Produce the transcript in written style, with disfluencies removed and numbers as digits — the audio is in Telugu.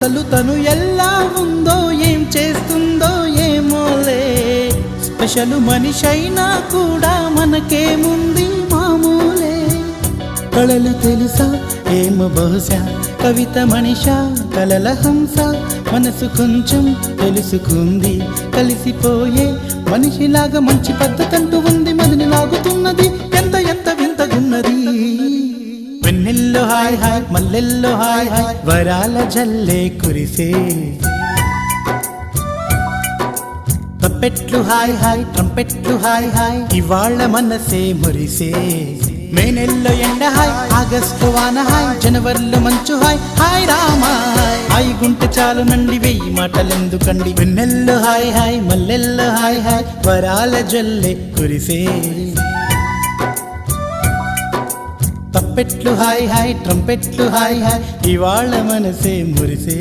అసలు తను ఎలా ఉందో ఏం చేస్తుందో ఏమోలే స్పెషల్ మనిషైనా కూడా మనకేముంది మామూలే కళలు తెలుసా ఏమో బహుశా కవిత మనిషా కలల హంస మనసు కొంచెం తెలుసుకుంది కలిసిపోయే మనిషిలాగా మంచి పద్ధతంటూ ఉంది మదిని లాగుతున్నది ఎంత ఎంత వింతగున్నది వెన్నెల్లో హాయ్ హాయ్ మల్లెల్లో హాయ్ హాయ్ వరాల జల్లే కురిసే తప్పెట్లు హాయ్ హాయ్ ట్రంపెట్లు హాయ్ హాయ్ ఇవాళ్ళ మనసే మురిసే మే నెలలో ఎండ హాయ్ ఆగస్టు వాన హాయ్ జనవరిలో మంచు హాయ్ హాయ్ రామా హాయ్ గుంటె చాలు నండి వెయ్యి మాటలెందుకండి వెన్నెల్లో హాయ్ హాయ్ మల్లెల్లో హాయ్ హాయ్ వరాల జల్లే కురిసే తప్పెట్లు హాయ్ హాయ్ ట్రంపెట్లు హాయ్ హాయ్ ఇవాళ్ళ మనసే మురిసే